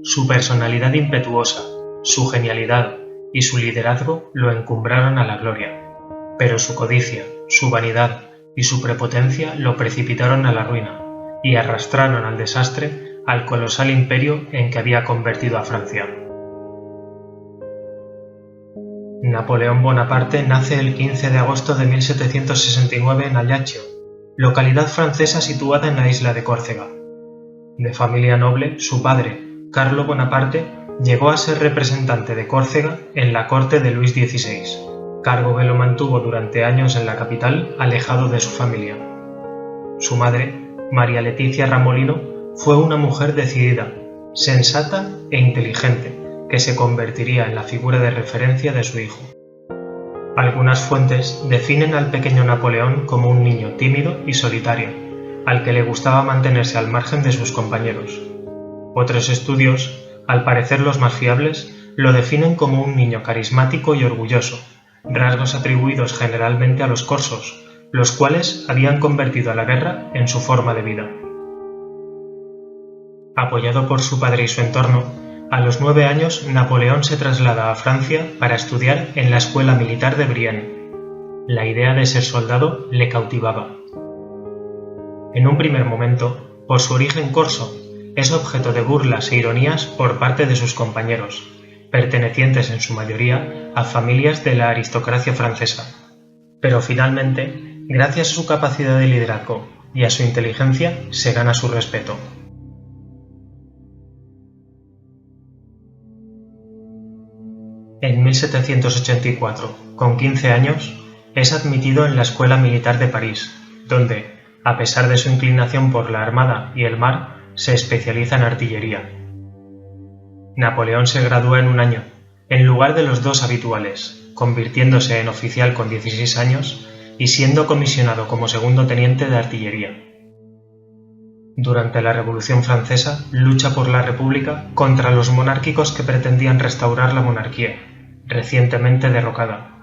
Su personalidad impetuosa, su genialidad y su liderazgo lo encumbraron a la gloria, pero su codicia, su vanidad y su prepotencia lo precipitaron a la ruina y arrastraron al desastre al colosal imperio en que había convertido a Francia. Napoleón Bonaparte nace el 15 de agosto de 1769 en Ajaccio, localidad francesa situada en la isla de Córcega. De familia noble, su padre, Carlo Bonaparte, llegó a ser representante de Córcega en la corte de Luis XVI, cargo que lo mantuvo durante años en la capital, alejado de su familia. Su madre, María Leticia Ramolino, fue una mujer decidida, sensata e inteligente, que se convertiría en la figura de referencia de su hijo. Algunas fuentes definen al pequeño Napoleón como un niño tímido y solitario, al que le gustaba mantenerse al margen de sus compañeros. Otros estudios, al parecer los más fiables, lo definen como un niño carismático y orgulloso, rasgos atribuidos generalmente a los corsos, los cuales habían convertido a la guerra en su forma de vida. Apoyado por su padre y su entorno, a los 9 años Napoleón se traslada a Francia para estudiar en la Escuela Militar de Brienne. La idea de ser soldado le cautivaba. En un primer momento, por su origen corso, es objeto de burlas e ironías por parte de sus compañeros, pertenecientes en su mayoría a familias de la aristocracia francesa. Pero finalmente, gracias a su capacidad de liderazgo y a su inteligencia, se gana su respeto. En 1784, con 15 años, es admitido en la Escuela Militar de París, donde, a pesar de su inclinación por la armada y el mar, se especializa en artillería. Napoleón se gradúa en un año, en lugar de los 2 habituales, convirtiéndose en oficial con 16 años y siendo comisionado como segundo teniente de artillería. Durante la Revolución Francesa lucha por la República contra los monárquicos que pretendían restaurar la monarquía, recientemente derrocada.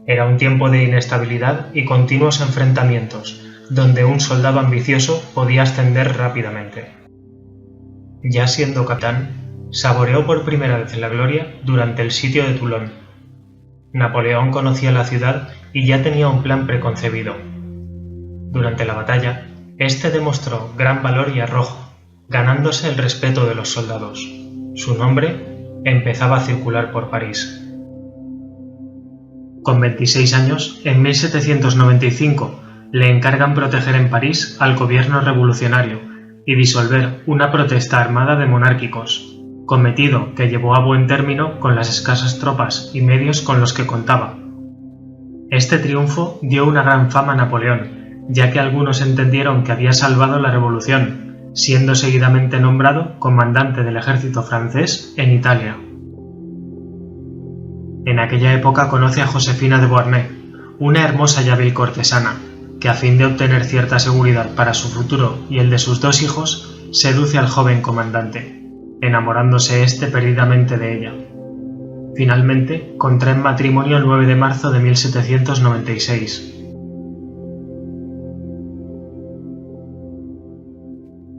Era un tiempo de inestabilidad y continuos enfrentamientos, donde un soldado ambicioso podía ascender rápidamente. Ya siendo capitán, saboreó por primera vez la gloria durante el sitio de Toulon. Napoleón conocía la ciudad y ya tenía un plan preconcebido. Durante la batalla, este demostró gran valor y arrojo, ganándose el respeto de los soldados. Su nombre empezaba a circular por París. Con 26 años, en 1795, le encargan proteger en París al gobierno revolucionario y disolver una protesta armada de monárquicos, cometido que llevó a buen término con las escasas tropas y medios con los que contaba. Este triunfo dio una gran fama a Napoleón, ya que algunos entendieron que había salvado la revolución, siendo seguidamente nombrado comandante del ejército francés en Italia. En aquella época conoce a Josefina de Beauharnais, una hermosa y hábil cortesana, que a fin de obtener cierta seguridad para su futuro y el de sus 2 hijos, seduce al joven comandante, enamorándose éste perdidamente de ella. Finalmente, contraen matrimonio el 9 de marzo de 1796.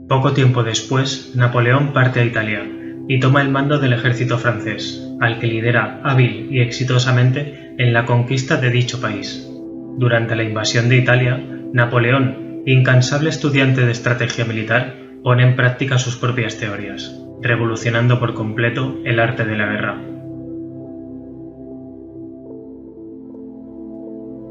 Poco tiempo después, Napoleón parte a Italia y toma el mando del ejército francés, al que lidera hábil y exitosamente en la conquista de dicho país. Durante la invasión de Italia, Napoleón, incansable estudiante de estrategia militar, pone en práctica sus propias teorías, revolucionando por completo el arte de la guerra.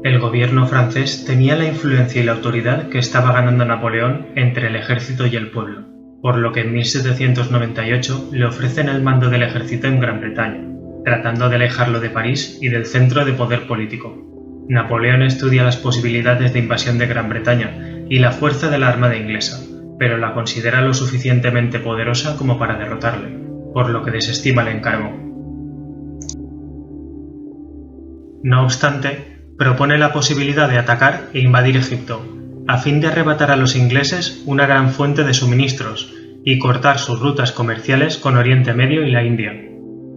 El gobierno francés tenía la influencia y la autoridad que estaba ganando Napoleón entre el ejército y el pueblo, por lo que en 1798 le ofrecen el mando del ejército en Gran Bretaña, tratando de alejarlo de París y del centro de poder político. Napoleón estudia las posibilidades de invasión de Gran Bretaña y la fuerza de la armada inglesa, pero la considera lo suficientemente poderosa como para derrotarle, por lo que desestima el encargo. No obstante, propone la posibilidad de atacar e invadir Egipto, a fin de arrebatar a los ingleses una gran fuente de suministros y cortar sus rutas comerciales con Oriente Medio y la India.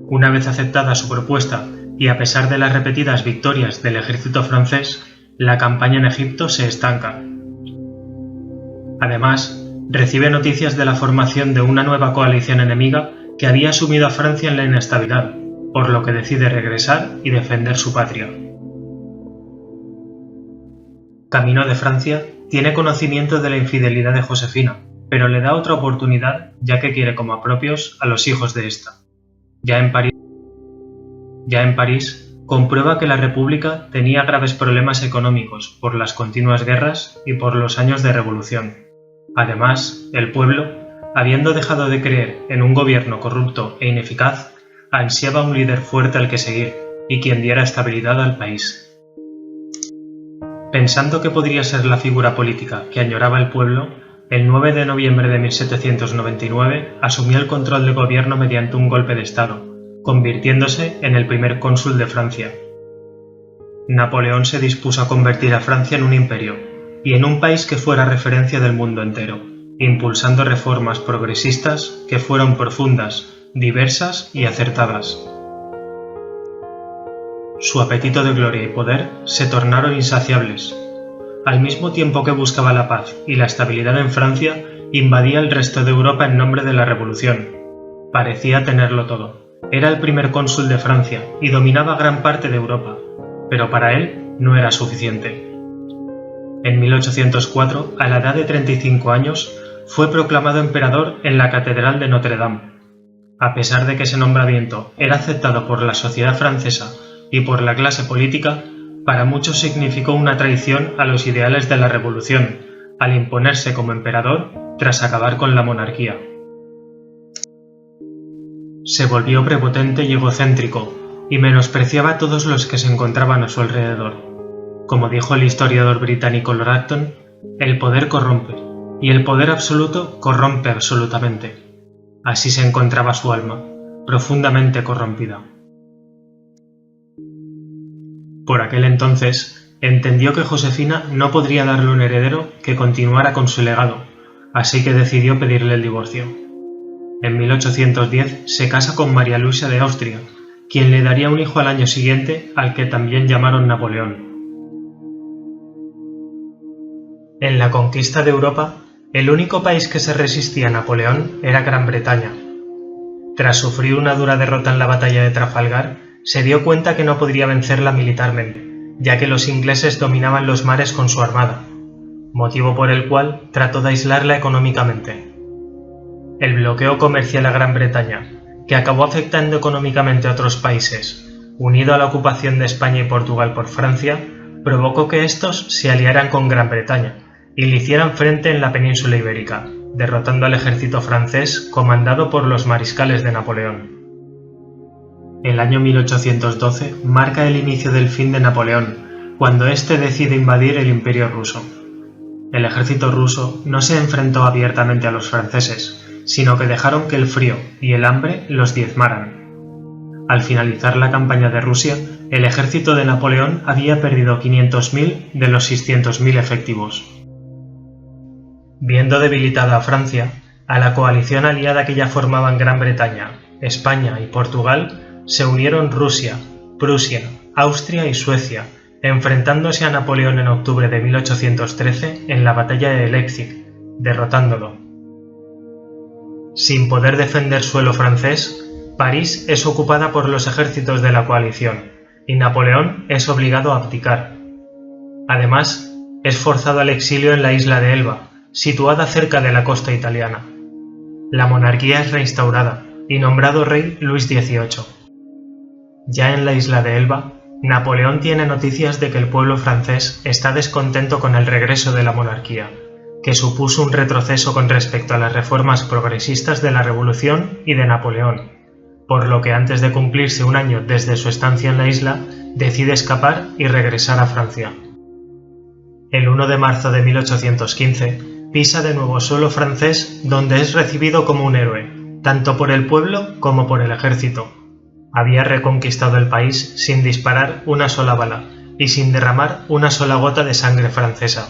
Una vez aceptada su propuesta y a pesar de las repetidas victorias del ejército francés, la campaña en Egipto se estanca. Además, recibe noticias de la formación de una nueva coalición enemiga que había sumido a Francia en la inestabilidad, por lo que decide regresar y defender su patria. Camino de Francia tiene conocimiento de la infidelidad de Josefina, pero le da otra oportunidad ya que quiere como propios a los hijos de esta. Ya en París, comprueba que la República tenía graves problemas económicos por las continuas guerras y por los años de revolución. Además, el pueblo, habiendo dejado de creer en un gobierno corrupto e ineficaz, ansiaba un líder fuerte al que seguir y quien diera estabilidad al país. Pensando que podría ser la figura política que añoraba el pueblo, el 9 de noviembre de 1799 asumió el control del gobierno mediante un golpe de Estado, convirtiéndose en el primer cónsul de Francia. Napoleón se dispuso a convertir a Francia en un imperio y en un país que fuera referencia del mundo entero, impulsando reformas progresistas que fueron profundas, diversas y acertadas. Su apetito de gloria y poder se tornaron insaciables. Al mismo tiempo que buscaba la paz y la estabilidad en Francia, invadía el resto de Europa en nombre de la Revolución. Parecía tenerlo todo. Era el primer cónsul de Francia y dominaba gran parte de Europa, pero para él no era suficiente. En 1804, a la edad de 35 años, fue proclamado emperador en la Catedral de Notre Dame. A pesar de que ese nombramiento era aceptado por la sociedad francesa y por la clase política, para muchos significó una traición a los ideales de la Revolución, al imponerse como emperador tras acabar con la monarquía. Se volvió prepotente y egocéntrico, y menospreciaba a todos los que se encontraban a su alrededor. Como dijo el historiador británico Lord Acton, el poder corrompe, y el poder absoluto corrompe absolutamente. Así se encontraba su alma, profundamente corrompida. Por aquel entonces, entendió que Josefina no podría darle un heredero que continuara con su legado, así que decidió pedirle el divorcio. En 1810 se casa con María Luisa de Austria, quien le daría un hijo al año siguiente, al que también llamaron Napoleón. En la conquista de Europa, el único país que se resistía a Napoleón era Gran Bretaña. Tras sufrir una dura derrota en la batalla de Trafalgar, se dio cuenta que no podría vencerla militarmente, ya que los ingleses dominaban los mares con su armada, motivo por el cual trató de aislarla económicamente. El bloqueo comercial a Gran Bretaña, que acabó afectando económicamente a otros países, unido a la ocupación de España y Portugal por Francia, provocó que estos se aliaran con Gran Bretaña y le hicieran frente en la península ibérica, derrotando al ejército francés comandado por los mariscales de Napoleón. El año 1812 marca el inicio del fin de Napoleón, cuando éste decide invadir el Imperio ruso. El ejército ruso no se enfrentó abiertamente a los franceses, sino que dejaron que el frío y el hambre los diezmaran. Al finalizar la campaña de Rusia, el ejército de Napoleón había perdido 500.000 de los 600.000 efectivos. Viendo debilitada a Francia, a la coalición aliada que ya formaban Gran Bretaña, España y Portugal, se unieron Rusia, Prusia, Austria y Suecia, enfrentándose a Napoleón en octubre de 1813 en la batalla de Leipzig, derrotándolo. Sin poder defender suelo francés, París es ocupada por los ejércitos de la coalición, y Napoleón es obligado a abdicar. Además, es forzado al exilio en la isla de Elba, situada cerca de la costa italiana. La monarquía es reinstaurada y nombrado rey Luis XVIII. Ya en la isla de Elba, Napoleón tiene noticias de que el pueblo francés está descontento con el regreso de la monarquía, que supuso un retroceso con respecto a las reformas progresistas de la Revolución y de Napoleón, por lo que antes de cumplirse un año desde su estancia en la isla, decide escapar y regresar a Francia. El 1 de marzo de 1815, pisa de nuevo suelo francés, donde es recibido como un héroe, tanto por el pueblo como por el ejército. Había reconquistado el país sin disparar una sola bala y sin derramar una sola gota de sangre francesa.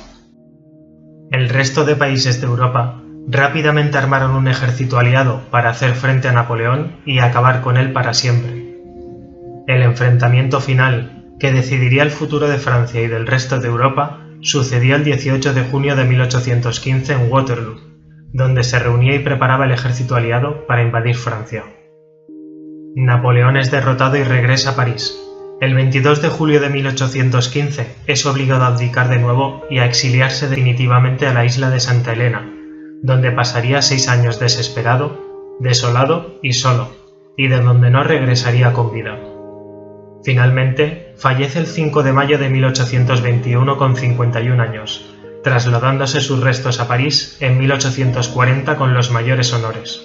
El resto de países de Europa rápidamente armaron un ejército aliado para hacer frente a Napoleón y acabar con él para siempre. El enfrentamiento final, que decidiría el futuro de Francia y del resto de Europa, sucedió el 18 de junio de 1815 en Waterloo, donde se reunía y preparaba el ejército aliado para invadir Francia. Napoleón es derrotado y regresa a París. El 22 de julio de 1815 es obligado a abdicar de nuevo y a exiliarse definitivamente a la isla de Santa Elena, donde pasaría 6 años desesperado, desolado y solo, y de donde no regresaría con vida. Finalmente, fallece el 5 de mayo de 1821 con 51 años, trasladándose sus restos a París en 1840 con los mayores honores.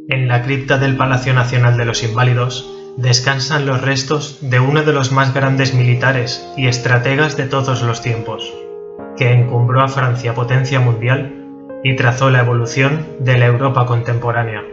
En la cripta del Palacio Nacional de los Inválidos descansan los restos de uno de los más grandes militares y estrategas de todos los tiempos, que encumbró a Francia potencia mundial y trazó la evolución de la Europa contemporánea.